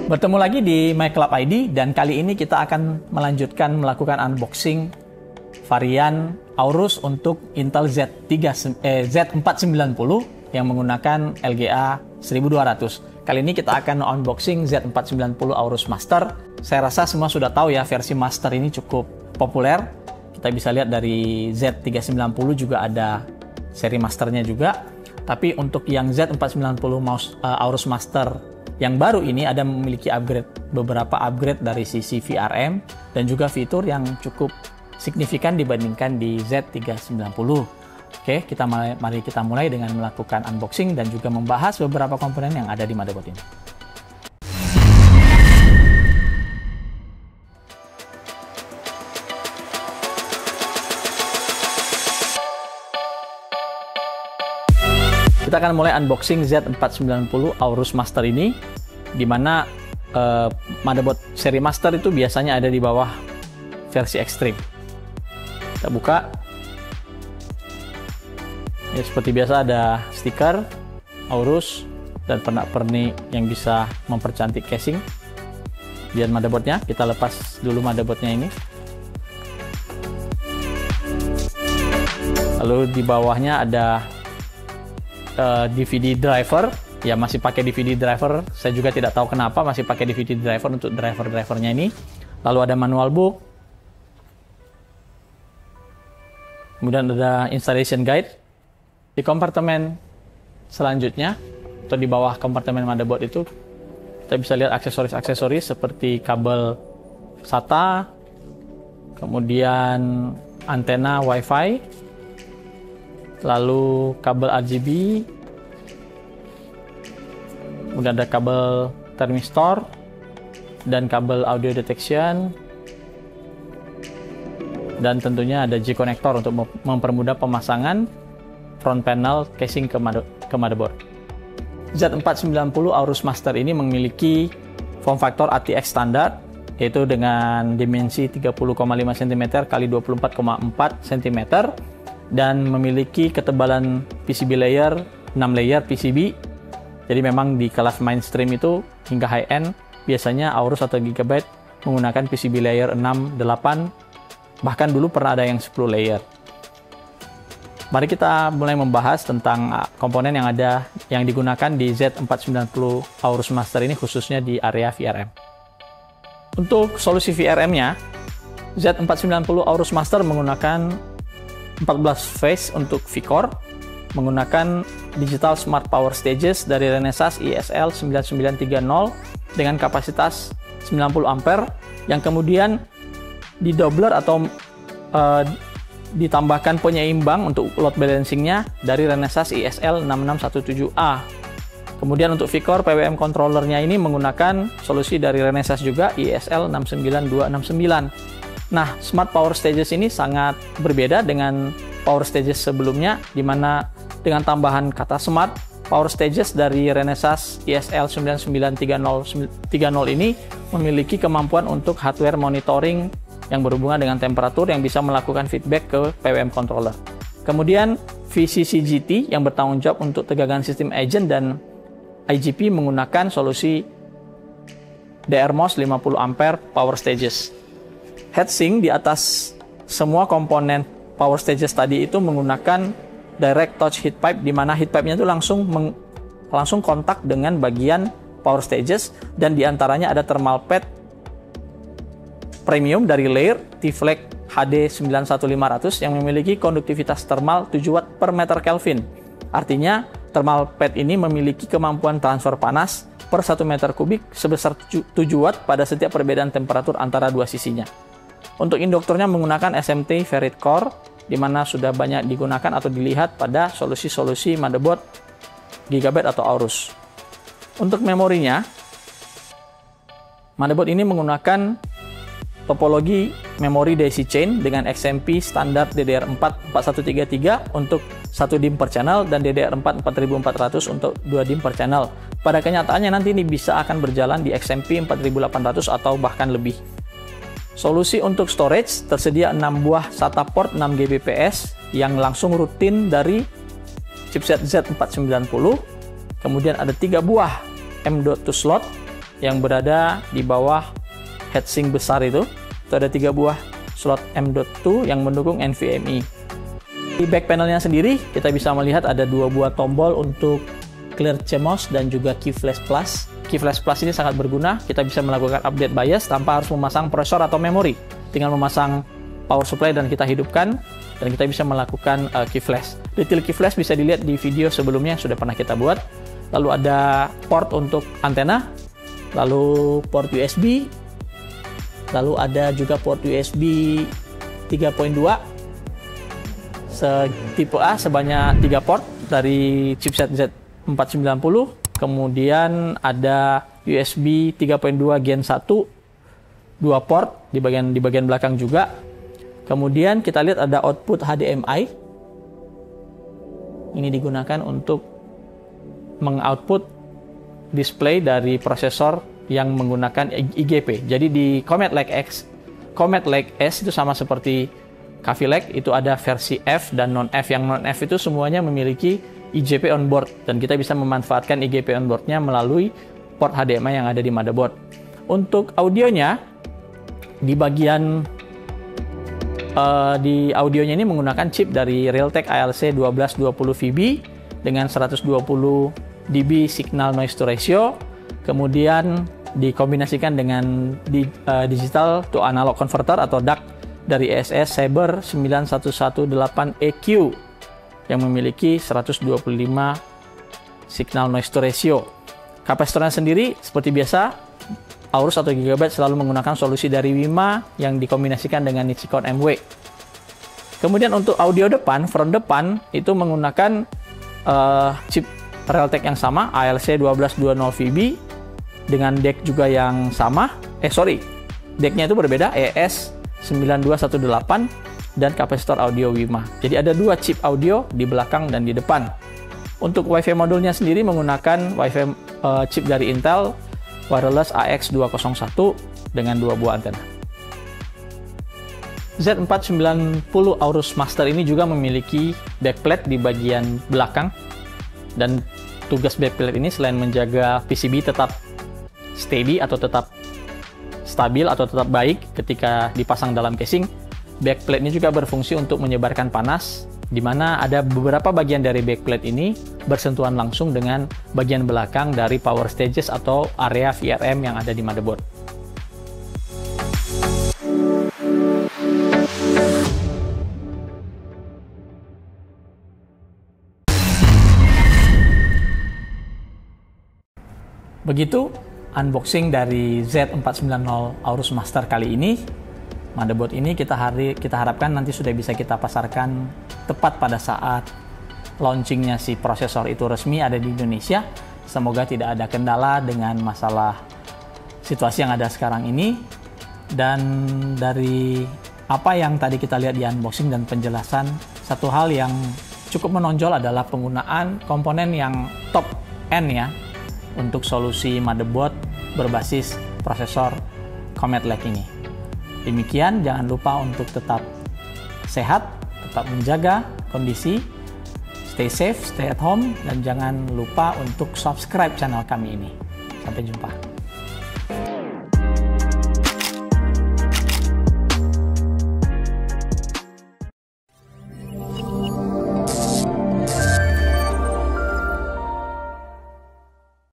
Bertemu lagi di MyClub ID dan kali ini kita akan melanjutkan melakukan unboxing varian Aorus untuk Intel Z490 yang menggunakan LGA 1200. Kali ini kita akan unboxing Z490 Aorus Master. Saya rasa semua sudah tahu ya, versi Master ini cukup populer. Kita bisa lihat dari Z390 juga ada seri Masternya juga. Tapi untuk yang Z490 Aorus Master yang baru ini ada memiliki beberapa upgrade dari sisi VRM dan juga fitur yang cukup signifikan dibandingkan di Z390. Oke, mari kita mulai dengan melakukan unboxing dan juga membahas beberapa komponen yang ada di motherboard ini. Kita akan mulai unboxing Z490 Aorus Master ini, di mana motherboard seri Master itu biasanya ada di bawah versi Extreme. Kita buka. Ya, seperti biasa ada stiker Aorus dan pernak-pernik yang bisa mempercantik casing. Biar motherboardnya, kita lepas dulu motherboardnya ini. Lalu di bawahnya ada DVD driver, ya masih pakai DVD driver. Saya juga tidak tahu kenapa masih pakai DVD driver untuk drivernya ini. Lalu ada manual book, kemudian ada installation guide. Di kompartemen selanjutnya atau di bawah kompartemen motherboard itu kita bisa lihat aksesoris-aksesoris seperti kabel SATA, kemudian antena WiFi, lalu kabel RGB, kemudian ada kabel thermistor dan kabel audio detection, dan tentunya ada G-connector untuk mempermudah pemasangan front panel casing ke motherboard. Z490 Aorus Master ini memiliki form factor ATX standar, yaitu dengan dimensi 30,5 cm x 24,4 cm dan memiliki ketebalan PCB layer 6 layer PCB. Jadi memang di kelas mainstream itu hingga high end biasanya Aorus atau Gigabyte menggunakan PCB layer 6, 8, bahkan dulu pernah ada yang 10 layer. Mari kita mulai membahas tentang komponen yang digunakan di Z490 Aorus Master ini, khususnya di area VRM. Untuk solusi VRM-nya, Z490 Aorus Master menggunakan 14 phase untuk V-Core, menggunakan Digital Smart Power Stages dari Renesas ISL 9930 dengan kapasitas 90 ampere yang kemudian didobler atau ditambahkan penyeimbang untuk load balancingnya dari Renesas ISL 6617A. Kemudian untuk V-Core PWM controllernya ini menggunakan solusi dari Renesas juga ISL 69269. Nah, Smart Power Stages ini sangat berbeda dengan Power Stages sebelumnya, di mana dengan tambahan kata Smart, Power Stages dari Renesas ISL 9930 ini memiliki kemampuan untuk hardware monitoring yang berhubungan dengan temperatur yang bisa melakukan feedback ke PWM controller. Kemudian VCCGT yang bertanggung jawab untuk tegangan sistem agent dan IGP menggunakan solusi DRMOS 50 ampere Power Stages. Heatsink di atas semua komponen power stages tadi itu menggunakan direct touch heat pipe, di mana heat pipe-nya itu langsung kontak dengan bagian power stages, dan diantaranya ada thermal pad premium dari Lair T-Flex HD 91500 yang memiliki konduktivitas thermal 7 watt per meter Kelvin. Artinya thermal pad ini memiliki kemampuan transfer panas per 1 meter kubik sebesar 7 watt pada setiap perbedaan temperatur antara dua sisinya. Untuk induktornya menggunakan SMT Ferrite Core, di mana sudah banyak digunakan atau dilihat pada solusi-solusi motherboard Gigabyte atau Aorus. Untuk memorinya, motherboard ini menggunakan topologi memori daisy chain dengan XMP standar DDR4 4133 untuk 1 DIMM per channel dan DDR4 4400 untuk 2 DIMM per channel. Pada kenyataannya nanti ini bisa akan berjalan di XMP 4800 atau bahkan lebih. Solusi untuk storage tersedia 6 buah SATA port 6 Gbps yang langsung rutin dari chipset Z490. Kemudian ada 3 buah M.2 slot yang berada di bawah heatsink besar itu ada 3 buah slot M.2 yang mendukung NVMe. Di back panelnya sendiri kita bisa melihat ada 2 buah tombol untuk clear CMOS dan juga key flash plus. Key flash plus ini sangat berguna, kita bisa melakukan update BIOS tanpa harus memasang prosesor atau memori. Tinggal memasang power supply dan kita hidupkan, dan kita bisa melakukan key flash. Detail key flash bisa dilihat di video sebelumnya yang sudah pernah kita buat. Lalu ada port untuk antena, lalu port USB, lalu ada juga port USB 3.2 tipe A sebanyak 3 port dari chipset Z490. Kemudian ada USB 3.2 Gen 1 2 port di bagian belakang juga. Kemudian kita lihat ada output HDMI. Ini digunakan untuk mengoutput display dari prosesor yang menggunakan IGP. Jadi di Comet Lake S itu sama seperti Coffee Lake, itu ada versi F dan non-F. Yang non-F itu semuanya memiliki IGP onboard, dan kita bisa memanfaatkan IGP onboardnya melalui port HDMI yang ada di motherboard. Untuk audionya, di bagian di audionya ini menggunakan chip dari Realtek ALC 1220VB dengan 120 dB signal noise to ratio, kemudian dikombinasikan dengan digital to analog converter atau DAC dari ESS Saber 9118EQ yang memiliki 125 signal noise to ratio. Kapasitornya sendiri seperti biasa, Aorus 1 GB selalu menggunakan solusi dari Wima yang dikombinasikan dengan Nichicon MW. Kemudian untuk audio depan, front depan itu menggunakan chip Realtek yang sama, ALC 1220VB dengan deck juga yang sama. Decknya itu berbeda, ES 9218 dan kapasitor audio Wima. Jadi ada 2 chip audio di belakang dan di depan. Untuk WiFi modulnya sendiri menggunakan WiFi chip dari Intel Wireless AX201 dengan 2 buah antena. Z490 Aorus Master ini juga memiliki backplate di bagian belakang, dan tugas backplate ini selain menjaga PCB tetap steady atau tetap stabil atau tetap baik ketika dipasang dalam casing, backplate ini juga berfungsi untuk menyebarkan panas, di mana ada beberapa bagian dari backplate ini bersentuhan langsung dengan bagian belakang dari power stages atau area VRM yang ada di motherboard. Begitu unboxing dari Z490 Aorus Master kali ini. Motherboard ini kita harapkan nanti sudah bisa kita pasarkan tepat pada saat launchingnya si prosesor itu resmi ada di Indonesia. Semoga tidak ada kendala dengan masalah situasi yang ada sekarang ini. Dan dari apa yang tadi kita lihat di unboxing dan penjelasan, satu hal yang cukup menonjol adalah penggunaan komponen yang top end ya untuk solusi motherboard berbasis prosesor Comet Lake ini. Demikian, jangan lupa untuk tetap sehat, tetap menjaga kondisi, stay safe, stay at home, dan jangan lupa untuk subscribe channel kami ini. Sampai jumpa.